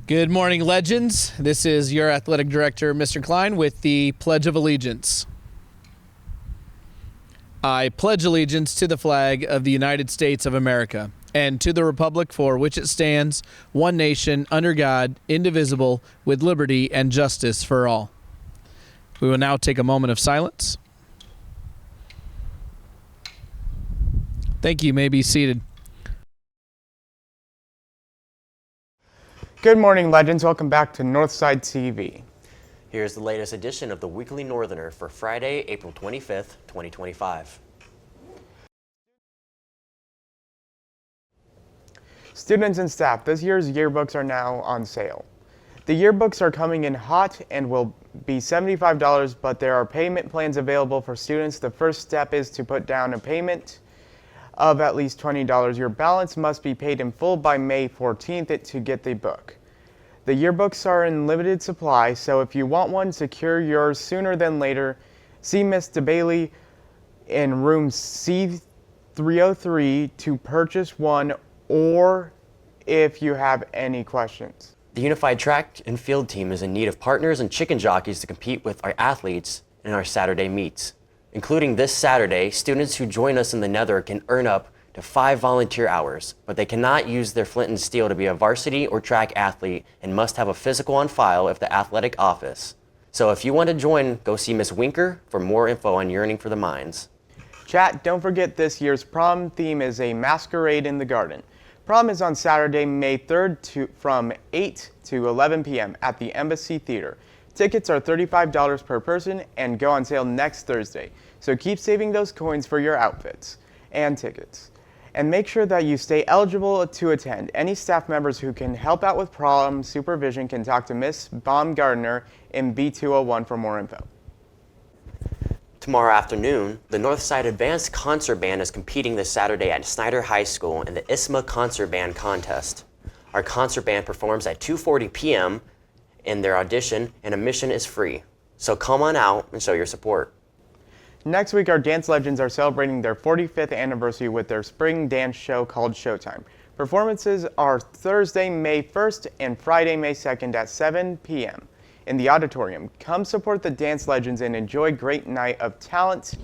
Good morning, legends. This is your athletic director, Mr. Klein, with the Pledge of Allegiance. I pledge allegiance to the flag of the United States of America and to the republic for which it stands, one nation, under God, indivisible, with liberty and justice for all. We will now take a moment of silence. Thank you. You may be seated. Good morning, legends. Welcome back to Northside TV. Here's the latest edition of the Weekly Northerner for Friday, April 25th, 2025. Students and staff, this year's yearbooks are now on sale. The yearbooks are coming in hot and will be $75, but there are payment plans available for students. The first step is to put down a payment of at least $20. Your balance must be paid in full by May 14th to get the book. The yearbooks are in limited supply, so if you want one, secure yours sooner than later. See Ms. DeBailey in room C303 to purchase one, or if you have any questions. The Unified Track and Field Team is in need of partners and chicken jockeys to compete with our athletes in our Saturday meets. Including this Saturday, students who join us in the Nether can earn up to 5 volunteer hours, but they cannot use their flint and steel to be a varsity or track athlete and must have a physical on file at the athletic office. So if you want to join, go see Miss Winker for more info on Yearning for the Mines. Chat, don't forget this year's prom theme is a masquerade in the garden. Prom is on Saturday, May 3rd from 8 to 11 p.m. at the Embassy Theater. Tickets are $35 per person and go on sale next Thursday. So keep saving those coins for your outfits and tickets. And make sure that you stay eligible to attend. Any staff members who can help out with prom supervision can talk to Miss Baumgardner in B201 for more info. Tomorrow afternoon, the Northside Advanced Concert Band is competing this Saturday at Snyder High School in the ISMA Concert Band Contest. Our concert band performs at 2:40 p.m. in their audition, and admission is free. So come on out and show your support. Next week, our dance legends are celebrating their 45th anniversary with their spring dance show called Showtime. Performances are Thursday, May 1st and Friday, May 2nd at 7 p.m. in the auditorium. Come support the dance legends and enjoy a great night of talent.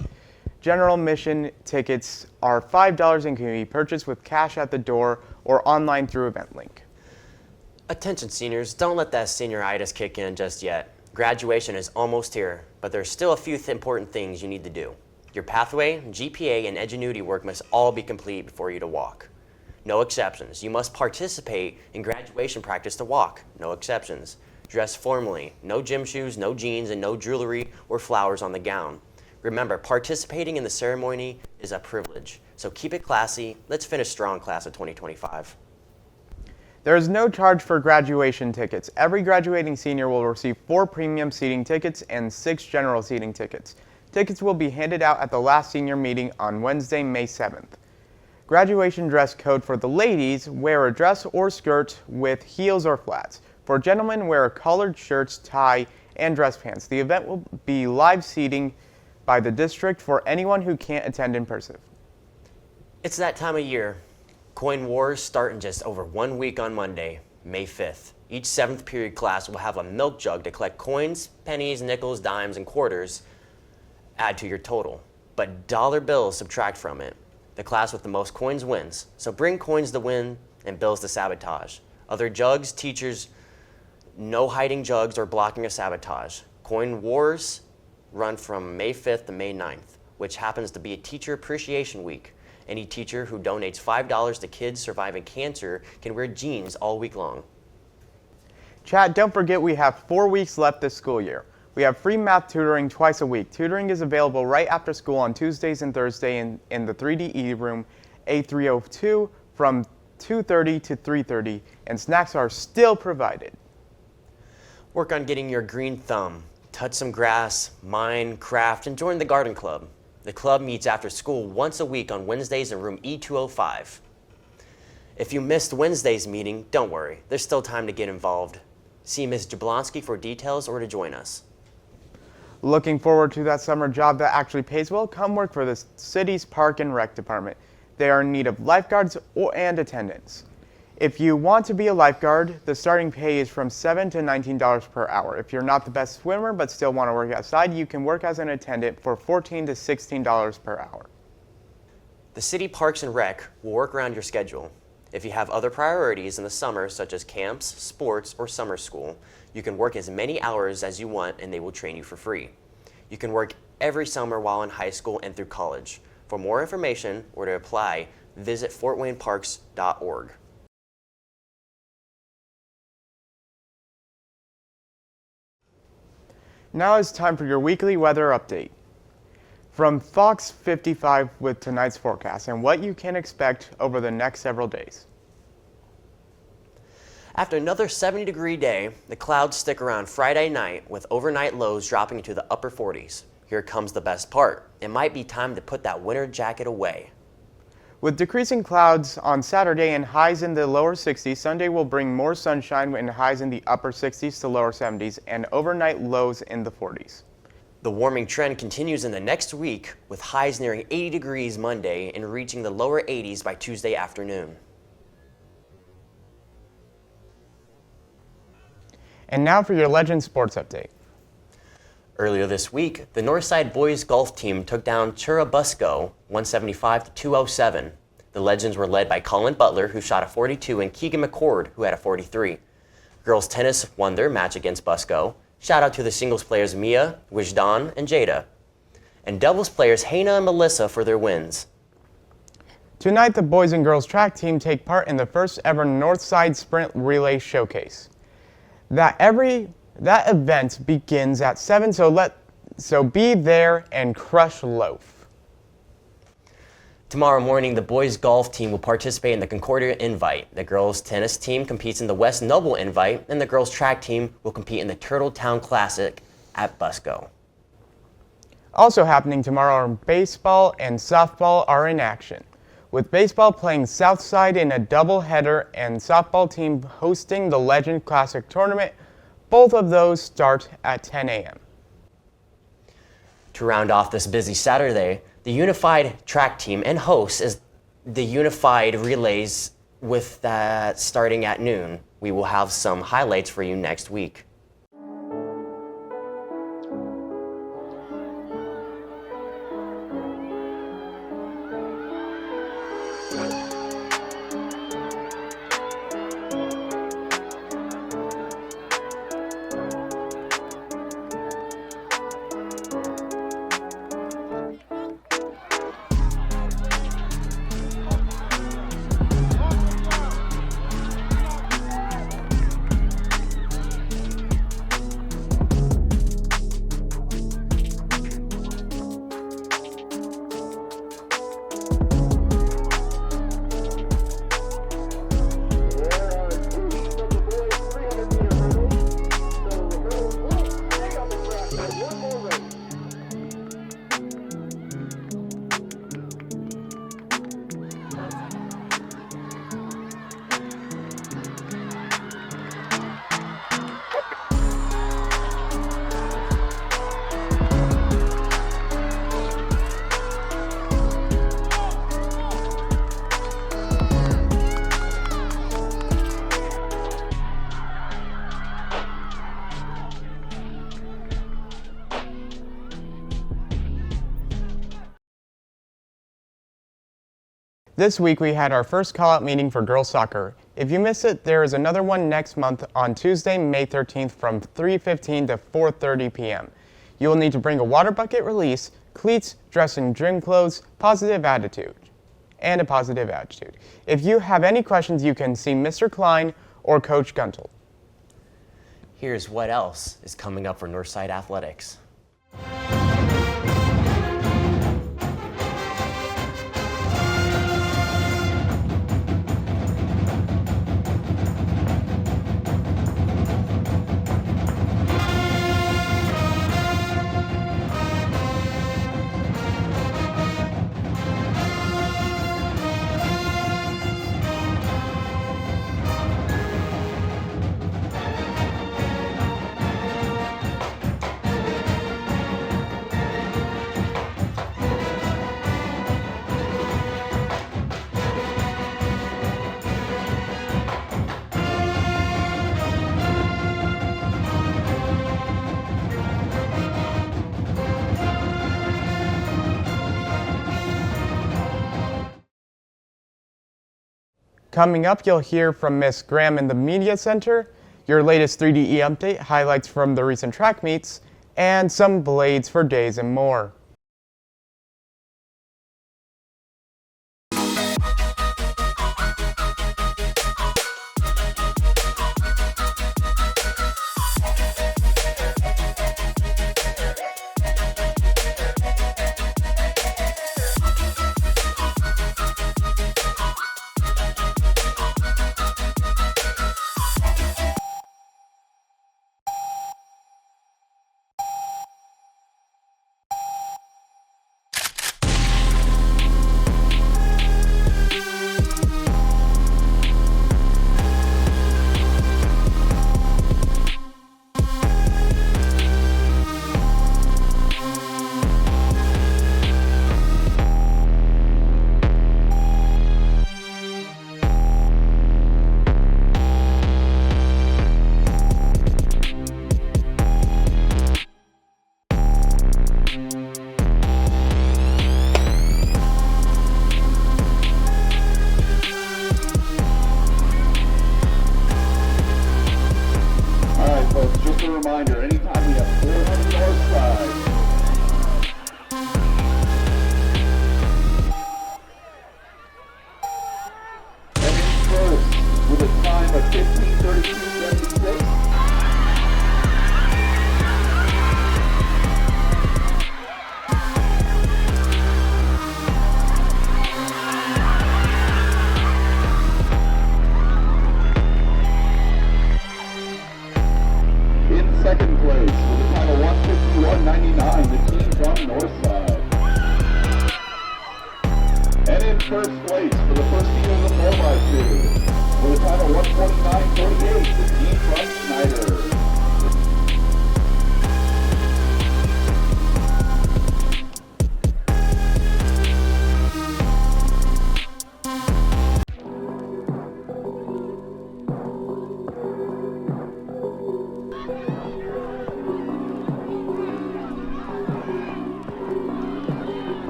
General admission tickets are $5 and can be purchased with cash at the door or online through EventLink. Attention seniors, don't let that senioritis kick in just yet. Graduation is almost here, but there's still a few important things you need to do. Your pathway, GPA, and Edgenuity work must all be complete before you to walk. No exceptions. You must participate in graduation practice to walk. No exceptions. Dress formally. No gym shoes, no jeans, and no jewelry or flowers on the gown. Remember, participating in the ceremony is a privilege, so keep it classy. Let's finish strong, class of 2025. There is no charge for graduation tickets. Every graduating senior will receive 4 premium seating tickets and 6 general seating tickets. Tickets will be handed out at the last senior meeting on Wednesday, May 7th. Graduation dress code for the ladies: wear a dress or skirt with heels or flats. For gentlemen, wear collared shirts, tie, and dress pants. The event will be live seating by the district for anyone who can't attend in person. It's that time of year. Coin Wars start in just over 1 week on Monday, May 5th. Each 7th period class will have a milk jug to collect coins, pennies, nickels, dimes, and quarters. Add to your total, but dollar bills subtract from it. The class with the most coins wins, so bring coins to win and bills to sabotage. Other jugs, teachers, no hiding jugs or blocking of sabotage. Coin Wars run from May 5th to May 9th, which happens to be a Teacher Appreciation Week. Any teacher who donates $5 to kids surviving cancer can wear jeans all week long. Chat, don't forget we have 4 weeks left this school year. We have free math tutoring twice a week. Tutoring is available right after school on Tuesdays and Thursdays in the 3DE room A302 from 2:30 to 3:30, and snacks are still provided. Work on getting your green thumb. Touch some grass, mine, craft, and join the garden club. The club meets after school once a week on Wednesdays in room E205. If you missed Wednesday's meeting, don't worry. There's still time to get involved. See Ms. Jablonski for details or to join us. Looking forward to that summer job that actually pays well? Come work for the city's Park and Rec department. They are in need of lifeguards and attendants. If you want to be a lifeguard, the starting pay is from $7 to $19 per hour. If you're not the best swimmer but still want to work outside, you can work as an attendant for $14 to $16 per hour. The City Parks and Rec will work around your schedule. If you have other priorities in the summer, such as camps, sports, or summer school, you can work as many hours as you want and they will train you for free. You can work every summer while in high school and through college. For more information or to apply, visit fortwayneparks.org. Now it's time for your weekly weather update. From Fox 55 with tonight's forecast and what you can expect over the next several days. After another 70-degree day, the clouds stick around Friday night with overnight lows dropping into the upper 40s. Here comes the best part. It might be time to put that winter jacket away. With decreasing clouds on Saturday and highs in the lower 60s, Sunday will bring more sunshine and highs in the upper 60s to lower 70s and overnight lows in the 40s. The warming trend continues in the next week with highs nearing 80 degrees Monday and reaching the lower 80s by Tuesday afternoon. And now for your Legend Sports Update. Earlier this week, the Northside boys golf team took down Churubusco 175 to 207. The Legends were led by Colin Butler, who shot a 42, and Keegan McCord, who had a 43. Girls tennis won their match against Busco. Shout out to the singles players Mia, Wijdan, and Jada. And doubles players Hannah and Melissa for their wins. Tonight, the boys and girls track team take part in the first ever Northside Sprint Relay Showcase. That event begins at 7, so be there and crush loaf. Tomorrow morning, the boys golf team will participate in the Concordia Invite. The girls tennis team competes in the West Noble Invite, and the girls track team will compete in the Turtletown Classic at Busco. Also happening tomorrow, baseball and softball are in action, with baseball playing Southside in a doubleheader and softball team hosting the Legend Classic Tournament. Both of those start at 10 a.m. To round off this busy Saturday, the Unified Track Team and hosts is the Unified Relays with that starting at noon. We will have some highlights for you next week. This week we had our first call-out meeting for girls soccer. If you missed it, there is another one next month on Tuesday, May 13th from 3:15 to 4:30 p.m. You will need to bring a water bucket release, cleats, dressing gym clothes, positive attitude. If you have any questions, you can see Mr. Klein or Coach Guntel. Here's what else is coming up for Northside Athletics. Coming up, you'll hear from Miss Graham in the Media Center, your latest 3DE update, highlights from the recent track meets, and some blades for days and more.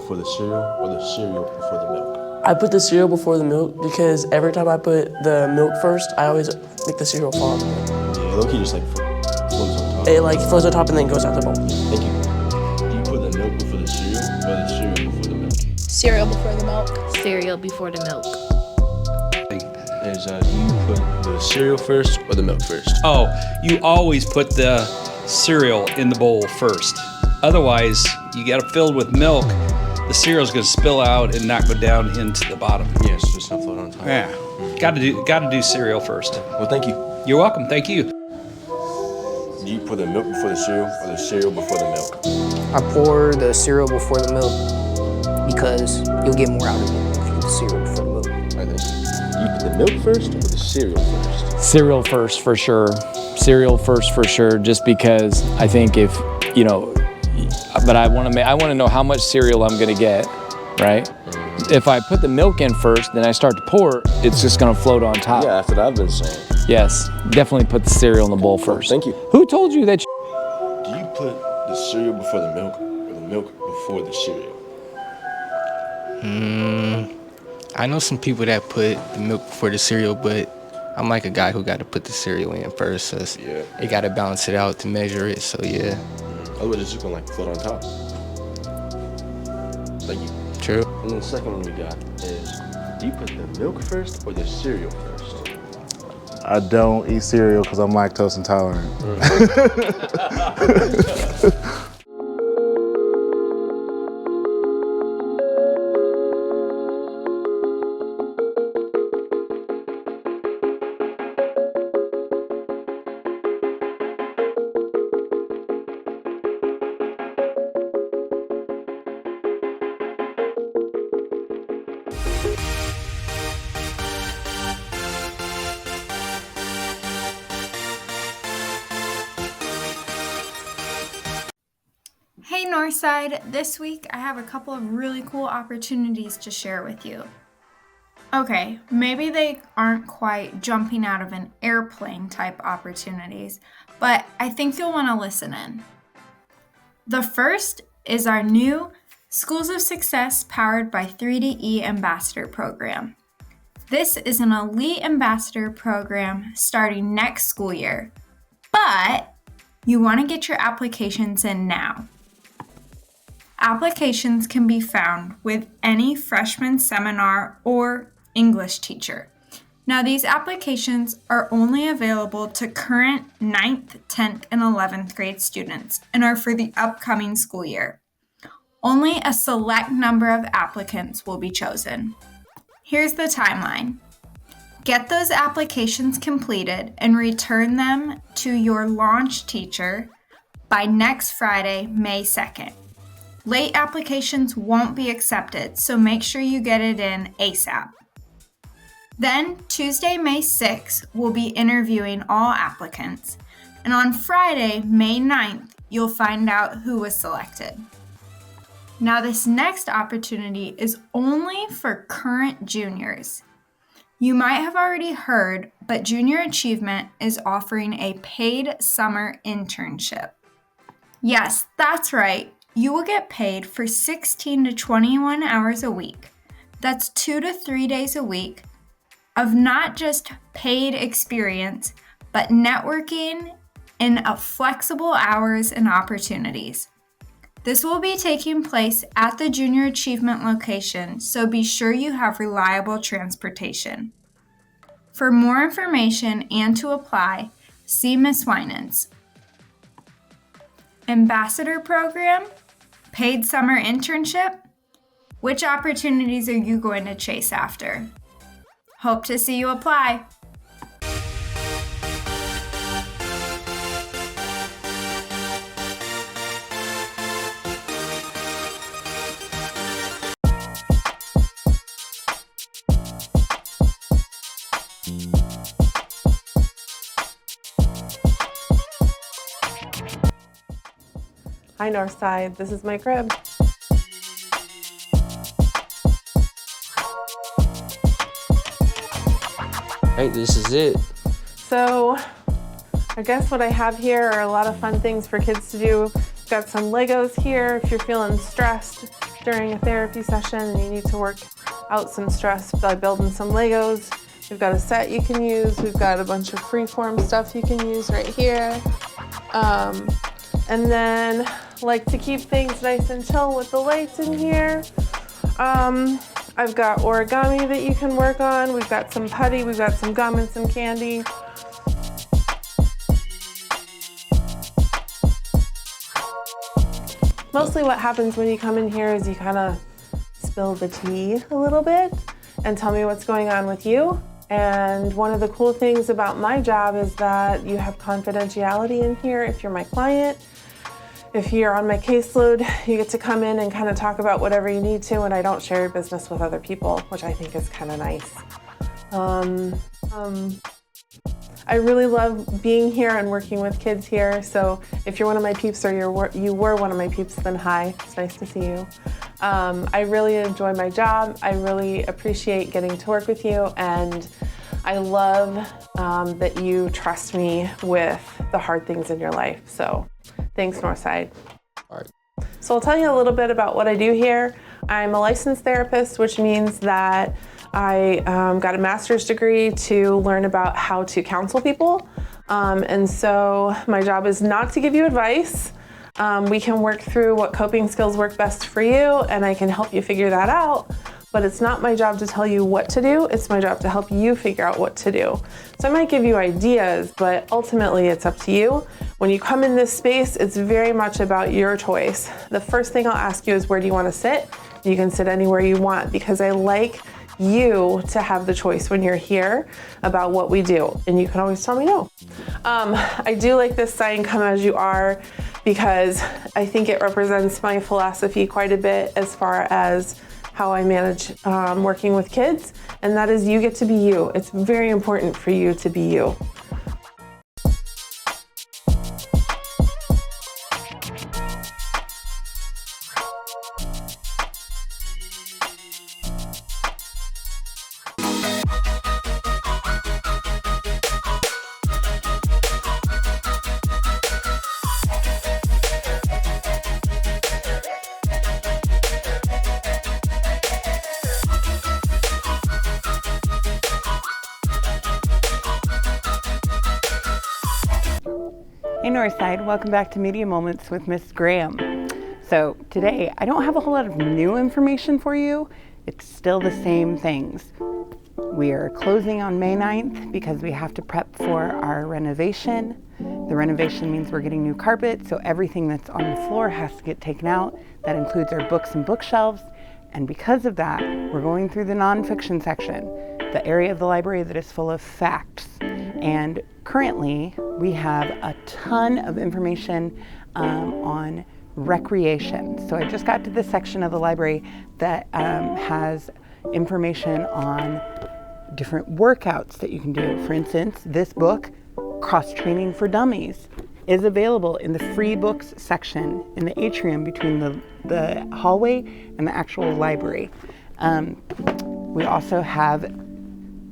before the cereal or the cereal before the milk? I put the cereal before the milk because every time I put the milk first, I always make the cereal fall. Yeah, low-key just like floats on top. It like floats on top and then goes out the bowl. Thank you. Do you put the milk before the cereal or the cereal before the milk? Cereal before the milk. Cereal before the milk. Do you put the cereal first or the milk first? Oh, you always put the cereal in the bowl first. Otherwise, you got it filled with milk, the cereal's gonna spill out and not go down into the bottom. Yes, just not float on top. Yeah, gotta do cereal first. Well, thank you. You're welcome, thank you. Do you put the milk before the cereal or the cereal before the milk? I pour the cereal before the milk because you'll get more out of it if you put the cereal before the milk. I think. Do you put the milk first or the cereal first? Cereal first for sure. Cereal first for sure, just because I think if, you know, but I want to know how much cereal I'm going to get, right? If I put the milk in first, then I start to pour, it's just going to float on top. Yeah, that's what I've been saying. Yes, definitely put the cereal in the bowl first. Thank you. Who told you that? Do you put the cereal before the milk or the milk before the cereal? I know some people that put the milk before the cereal, but I'm like a guy who got to put the cereal in first, so it got to balance it out to measure it, so yeah. Otherwise, it's just going to like float on top. Thank you. True. And then the second one we got is, do you put the milk first or the cereal first? I don't eat cereal because I'm lactose intolerant. Hey Northside, this week I have a couple of really cool opportunities to share with you. Okay, maybe they aren't quite jumping out of an airplane type opportunities, but I think you'll want to listen in. The first is our new Schools of Success powered by 3DE Ambassador program. This is an elite ambassador program starting next school year, but you want to get your applications in now. Applications can be found with any freshman seminar or English teacher. Now, these applications are only available to current 9th, 10th, and 11th grade students and are for the upcoming school year. Only a select number of applicants will be chosen. Here's the timeline. Get those applications completed and return them to your launch teacher by next Friday, May 2nd. Late applications won't be accepted, so make sure you get it in ASAP. Then, Tuesday, May 6th, we'll be interviewing all applicants, and on Friday, May 9th, you'll find out who was selected. Now, this next opportunity is only for current juniors. You might have already heard, but Junior Achievement is offering a paid summer internship. Yes, that's right. You will get paid for 16 to 21 hours a week. That's 2 to 3 days a week of not just paid experience, but networking in flexible hours and opportunities. This will be taking place at the Junior Achievement location, so be sure you have reliable transportation. For more information and to apply, see Ms. Winans. Ambassador Program? Paid summer internship? Which opportunities are you going to chase after? Hope to see you apply. Hi Northside, this is my crib. Right, this is it. So, I guess what I have here are a lot of fun things for kids to do. We've got some Legos here if you're feeling stressed during a therapy session and you need to work out some stress by building some Legos. We've got a set you can use. We've got a bunch of freeform stuff you can use right here. And then like to keep things nice and chill with the lights in here. I've got origami that you can work on. We've got some putty, we've got some gum and some candy. Mostly what happens when you come in here is you kind of spill the tea a little bit and tell me what's going on with you. And one of the cool things about my job is that you have confidentiality in here if you're my client. If you're on my caseload, you get to come in and kind of talk about whatever you need to, and I don't share your business with other people, which I think is kind of nice. I really love being here and working with kids here. So if you're one of my peeps or you were one of my peeps, then hi, it's nice to see you. I really enjoy my job. I really appreciate getting to work with you, and I love that you trust me with the hard things in your life. So thanks, Northside. All right. So I'll tell you a little bit about what I do here. I'm a licensed therapist, which means that I got a master's degree to learn about how to counsel people. And so my job is not to give you advice. We can work through what coping skills work best for you, and I can help you figure that out. But it's not my job to tell you what to do. It's my job to help you figure out what to do. So I might give you ideas, but ultimately it's up to you. When you come in this space, it's very much about your choice. The first thing I'll ask you is, where do you want to sit? You can sit anywhere you want, because I like you to have the choice when you're here about what we do, and you can always tell me no. I do like this sign, "Come as you are," because I think it represents my philosophy quite a bit as far as how I manage working with kids, and that is, you get to be you. It's very important for you to be you. Hey Northside, welcome back to Media Moments with Miss Graham. So today, I don't have a whole lot of new information for you. It's still the same things. We are closing on May 9th because we have to prep for our renovation. The renovation means we're getting new carpet, so everything that's on the floor has to get taken out. That includes our books and bookshelves. And because of that, we're going through the nonfiction section, the area of the library that is full of facts. And currently, we have a ton of information on recreation. So I just got to the section of the library that has information on different workouts that you can do. For instance, this book, Cross Training for Dummies, is available in the free books section in the atrium between the hallway and the actual library. We also have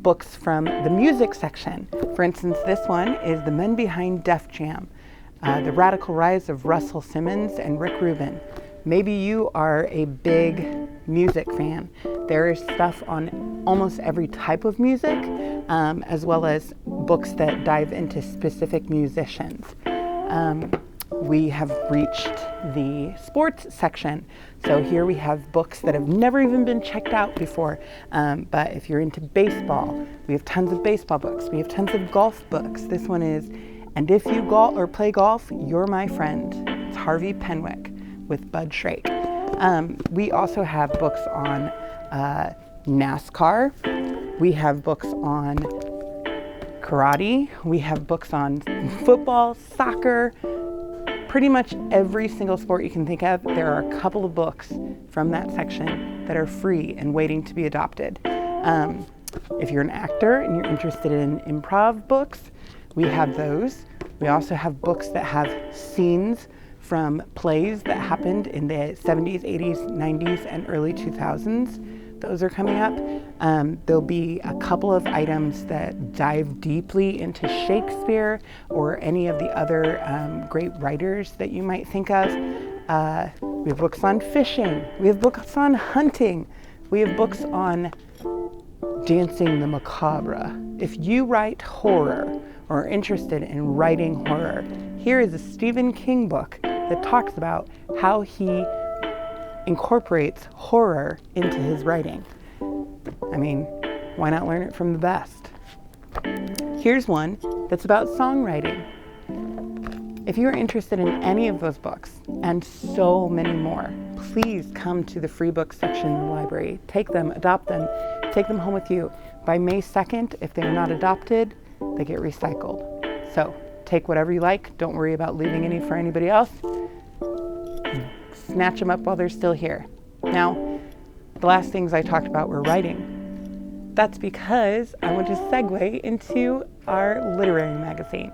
books from the music section. For instance, this one is The Men Behind Def Jam, The Radical Rise of Russell Simmons and Rick Rubin. Maybe you are a big music fan. There is stuff on almost every type of music, as well as books that dive into specific musicians. We have reached the sports section. So here we have books that have never even been checked out before. But if you're into baseball, we have tons of baseball books. We have tons of golf books. This one is, And If You Golf or Play Golf, You're My Friend. It's Harvey Penwick with Bud Shrake. We also have books on NASCAR. We have books on karate. We have books on football, soccer, pretty much every single sport you can think of. There are a couple of books from that section that are free and waiting to be adopted. If you're an actor and you're interested in improv books, we have those. We also have books that have scenes from plays that happened in the 70s, 80s, 90s, and early 2000s. Those are coming up. There'll be a couple of items that dive deeply into Shakespeare or any of the other great writers that you might think of. We have books on fishing. We have books on hunting. We have books on dancing the macabre. If you write horror or are interested in writing horror, here is a Stephen King book that talks about how he incorporates horror into his writing. I mean, why not learn it from the best? Here's one that's about songwriting. If you're interested in any of those books and so many more, please come to the free book section in the library. Take them, adopt them, take them home with you. By May 2nd, if they're not adopted, they get recycled. So take whatever you like. Don't worry about leaving any for anybody else. Snatch them up while they're still here. Now, the last things I talked about were writing. That's because I want to segue into our literary magazine.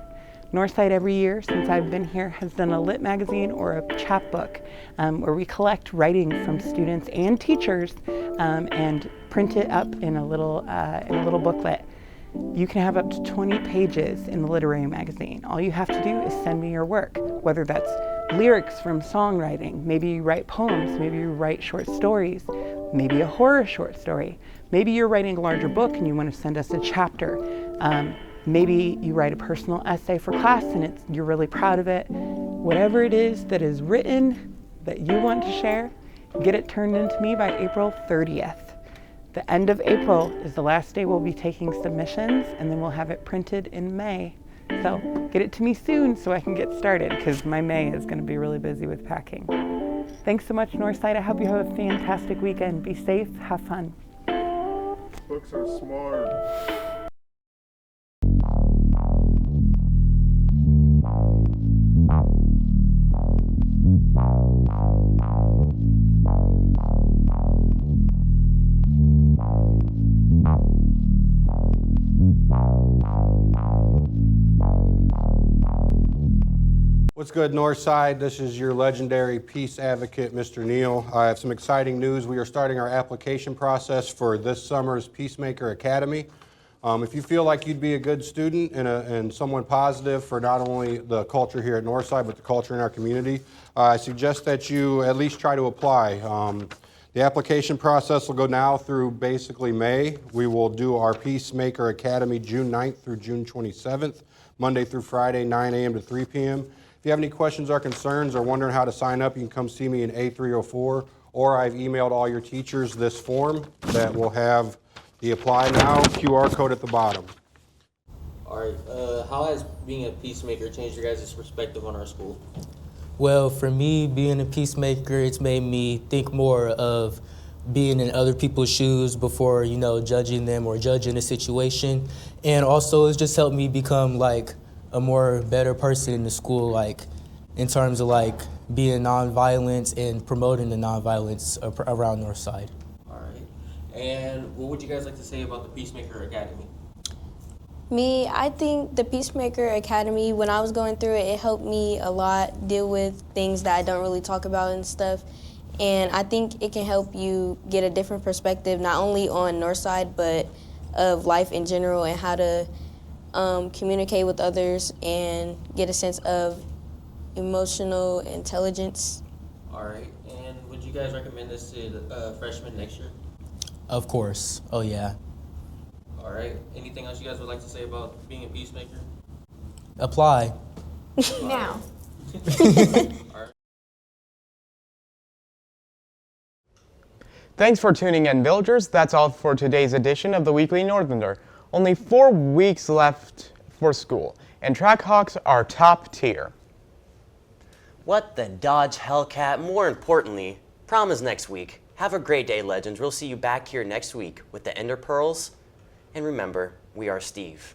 Northside every year since I've been here has done a lit magazine or a chapbook where we collect writing from students and teachers and print it up in a little booklet. You can have up to 20 pages in the literary magazine. All you have to do is send me your work, whether that's lyrics from songwriting, maybe you write poems, maybe you write short stories, maybe a horror short story, maybe you're writing a larger book and you want to send us a chapter. Maybe you write a personal essay for class and you're really proud of it. Whatever it is that is written that you want to share, get it turned into me by April 30th. The end of April is the last day we'll be taking submissions, and then we'll have it printed in May. So get it to me soon so I can get started, because my May is going to be really busy with packing. Thanks so much, Northside. I hope you have a fantastic weekend. Be safe, have fun. Books are smart. What's good, Northside? This is your legendary peace advocate, Mr. Neal. I have some exciting news. We are starting our application process for this summer's Peacemaker Academy. If you feel like you'd be a good student and someone positive for not only the culture here at Northside, but the culture in our community, I suggest that you at least try to apply. The application process will go now through basically May. We will do our Peacemaker Academy June 9th through June 27th, Monday through Friday, 9 a.m. to 3 p.m. If you have any questions or concerns or wondering how to sign up, you can come see me in A304, or I've emailed all your teachers this form that will have the Apply Now QR code at the bottom. All right, how has being a peacemaker changed your guys' perspective on our school? Well, for me, being a peacemaker, it's made me think more of being in other people's shoes before, judging them or judging a situation. And also, it's just helped me become, a more better person in the school, in terms of, being nonviolent and promoting the nonviolence around Northside. All right. And what would you guys like to say about the Peacemaker Academy? Me, I think the Peacemaker Academy, when I was going through it, it helped me a lot deal with things that I don't really talk about and stuff. And I think it can help you get a different perspective, not only on Northside, but of life in general and how to communicate with others and get a sense of emotional intelligence. All right. And would you guys recommend this to the freshmen next year? Of course. Oh, yeah. All right. Anything else you guys would like to say about being a peacemaker? Apply. Now. All right. Thanks for tuning in, villagers. That's all for today's edition of the Weekly Northerner. Only 4 weeks left for school, and Trackhawks are top tier. What the Dodge Hellcat? More importantly, prom is next week. Have a great day, legends. We'll see you back here next week with the Ender Pearls. And remember, we are Steve.